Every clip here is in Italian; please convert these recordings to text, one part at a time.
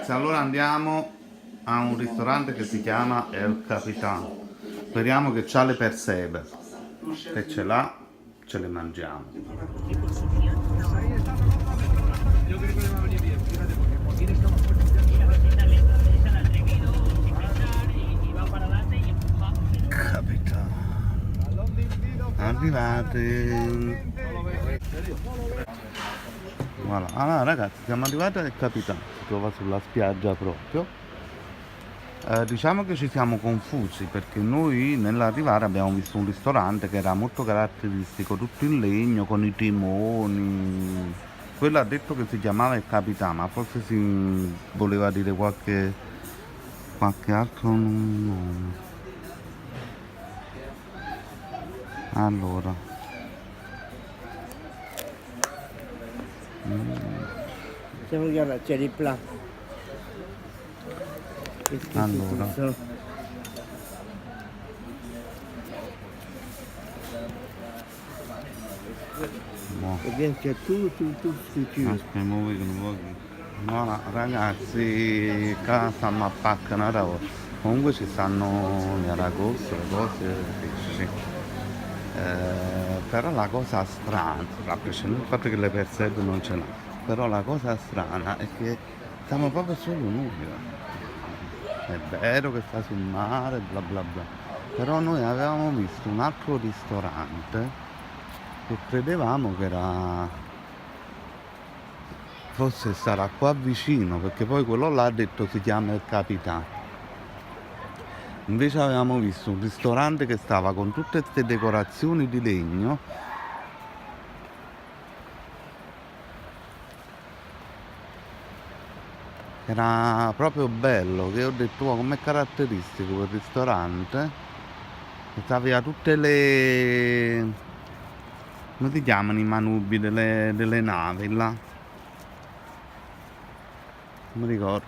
ragazzi, allora andiamo a un ristorante che si chiama El Capitan. Speriamo che c'ha le persepe. Se ce l'ha, ce le mangiamo. Capitan. Arrivate. Voilà. Allora ragazzi, siamo arrivati al Capitan, si trova sulla spiaggia proprio. Diciamo che ci siamo confusi perché noi nell'arrivare abbiamo visto un ristorante che era molto caratteristico, tutto in legno, con i timoni. Quello ha detto che si chiamava il Capitan, ma forse si voleva dire qualche altro nome. Allora. Siamo che ora c'è di là. Allora. Boh. E viene c'è tu. Aspettiamo un po'. No, ragazzi, qua stanno appaccando ora. Comunque ci stanno gli aragosti, le cose, i pesci. Però la cosa strana, a prescindere dal fatto che le persegue non ce l'ha, però la cosa strana è che siamo proprio solo noi. È vero che sta sul mare, bla bla bla, però noi avevamo visto un altro ristorante che credevamo che fosse sarà qua vicino, perché poi quello là ha detto si chiama il Capitan. Invece avevamo visto un ristorante che stava con tutte queste decorazioni di legno. Era proprio bello, che ho detto oh, com'è caratteristico quel ristorante. Che aveva tutte le... come si chiamano i manubi delle navi là? Non mi ricordo.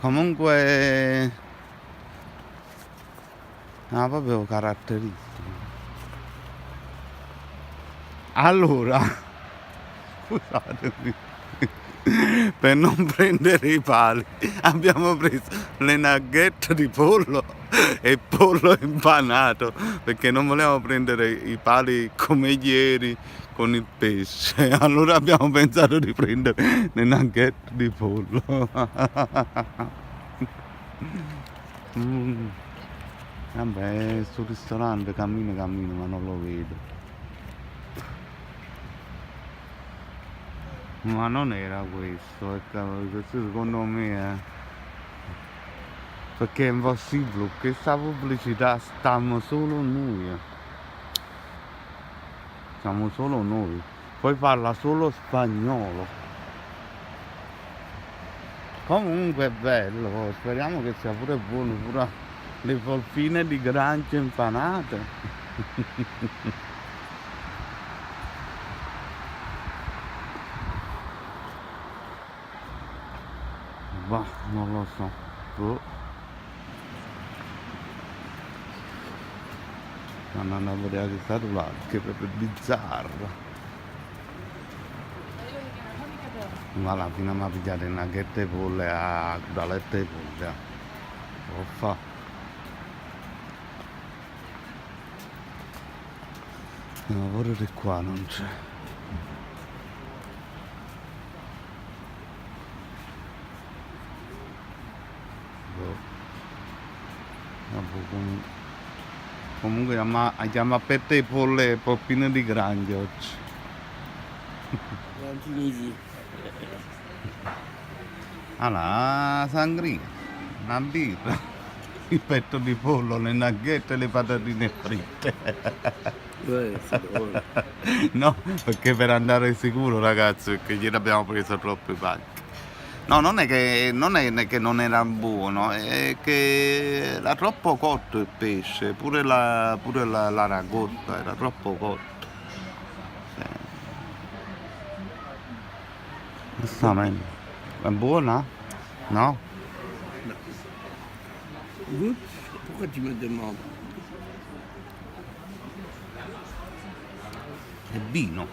Comunque... ah, proprio caratteristico. Allora, scusatemi, per non prendere i pali abbiamo preso le nuggette di pollo e pollo impanato, perché non volevamo prendere i pali come ieri con il pesce. Allora abbiamo pensato di prendere le nuggette di pollo. Vabbè, sto ristorante cammino ma non lo vedo. Ma non era questo, questo secondo me è... perché è impossibile, che questa pubblicità stiamo solo noi. Siamo solo noi. Poi parla solo spagnolo. Comunque è bello, speriamo che sia pure buono, pure le polpine di granchio impanate. Bah, non lo so. Sto andando a vedere che sta là, che è proprio bizzarro. Ma alla fine mi ha pigliato una ghetta di pollo e a crudaletta di pollo. Lo fa. No, pure di qua non c'è. Comunque abbiamo aperto i polli e polpine di granchio oggi. Non ti dici. Allora, sangria, una birra, il petto di pollo, le nuggette e le patatine fritte. No, perché per andare sicuro ragazzi, perché ieri abbiamo preso troppi pacchi. No, non è che non era buono, è che era troppo cotto il pesce, pure l'aragosta era troppo cotto. Sì. Giustamente. È buona? No? Good? Pourquoi tu me demandes? È vino.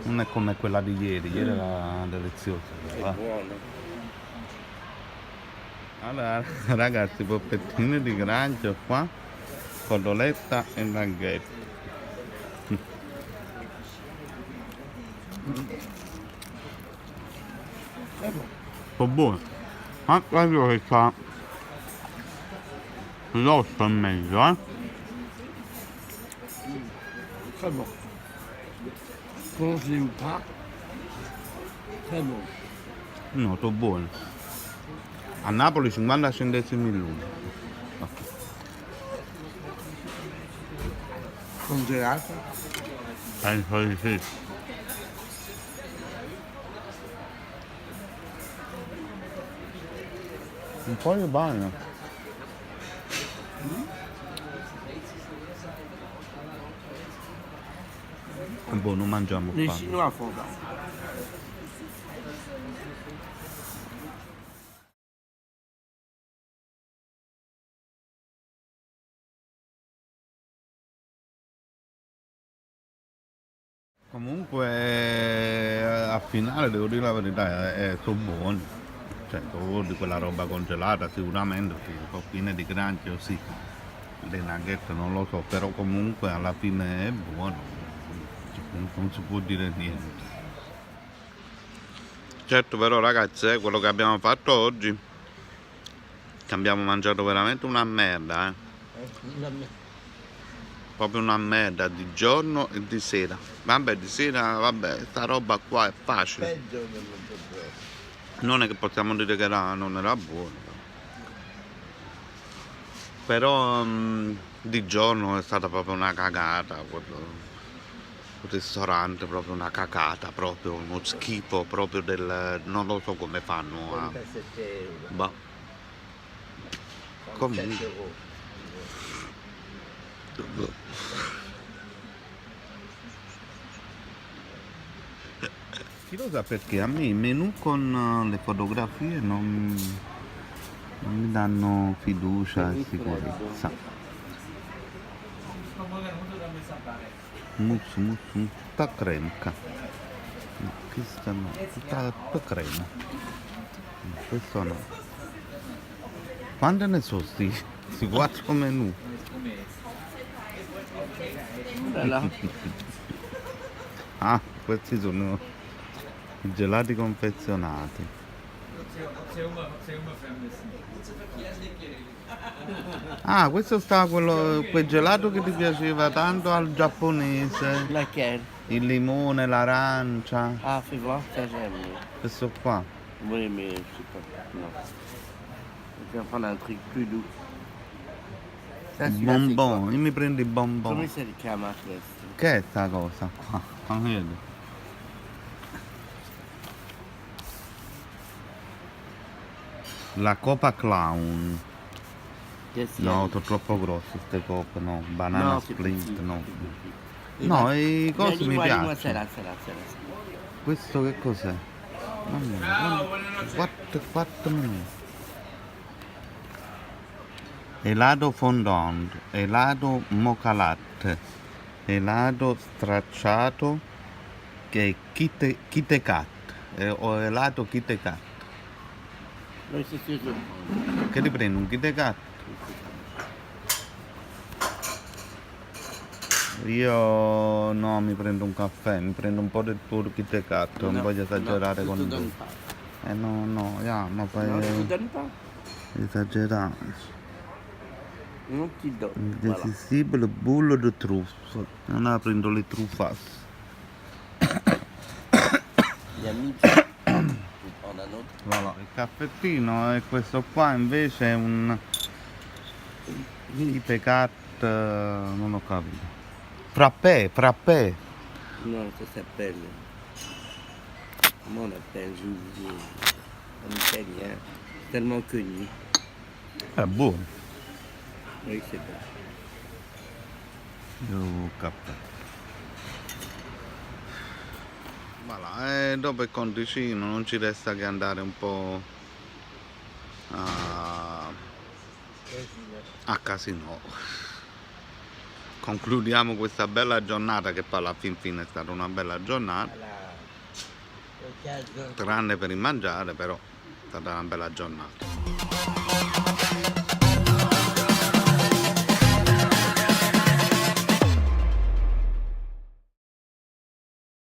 Non è come quella di ieri era deliziosa. È buono. Allora, ragazzi, poppettine di granchio qua, cotoletta e laghetto. Sono buone. Ma proprio che c'ha l'osso in mezzo, Très bon. Congelé ou pas, très bon. No, sono buone. A Napoli 50 centesimi l'uno. Congelato. Penso di sì. Un po' di bagno. Boh, non mangiamo Les qua. Chinois font ça. Comunque a finale devo dire la verità, sono buoni. Cioè, di quella roba congelata sicuramente, sì, poppine di granchio sì. Le nuggets non lo so, però comunque alla fine è buono. Non si può dire niente. Certo però ragazzi, quello che abbiamo fatto oggi, che abbiamo mangiato veramente una merda, proprio una merda di giorno e di sera. Vabbè, di sera, vabbè, sta roba qua è facile. Peggio del mezzogiorno. Non è che possiamo dire che non era buono. Però di giorno è stata proprio una cagata. Il ristorante proprio una cagata, proprio uno schifo proprio del. Non lo so come fanno a. 37 euro. Boh. 37 Comunque. euro. Chi lo sa perché a me i menù con le fotografie non mi danno fiducia e sicurezza. Musso, tutta cremca. Questa no, tutta crema. Questo no. Quante ne sono sti 4 menù? Voilà. Ah, questi sono i gelati confezionati. Ah, questo sta quel gelato che ti piaceva tanto al giapponese. Laquelle? Il limone, l'arancia. Ah, fais voir, ça j'aime. Questo qua. Oui, mais je sais pas. Non. Je vais prendre un truc plus doux. Ça, celui-là, c'est quoi? Bonbon, io mi prendo i bonbon. Come si chiama questo? Che è sta cosa qua? Ah, vedi? La copa clown. Che sia? No, sono troppo grosse queste cope, no. Banana No, c'est split, petit, no. c'est petit. No, i cosi mi Dis-moi, piacciono. celle-là. Questo che cos'è? Mamma mia, quattro menù. Elado fondant, elado mocha latte, elado stracciato che è Kit Kat, o elado Kit Kat. Oui, c'est sûr. Che ti prendi un Kit Kat? Io no, mi prendo un caffè, mi prendo un po' del tuo Kit Kat, non voglio esagerare non, con je te te. donne pas. No, yeah, ma fai Non, je te donne pas. esagerare. Non ti do. Il Voilà. irresistibile bullo di truffa. Non la prendo le truffas. Gli amici. Tu prends un autre. Voilà, il caffettino e questo qua invece è un Kit Kat, non ho capito. Frappé. Non, ça s'appelle. Comment on appelle? J'ai oublié. En italien. Tellement connu. È buono. Oui, c'est bon. Il caffè. Voilà, e dopo il conticino non ci resta che andare un po' a Casinò. Concludiamo questa bella giornata che poi alla fine è stata una bella giornata, tranne per il mangiare, però è stata una bella giornata.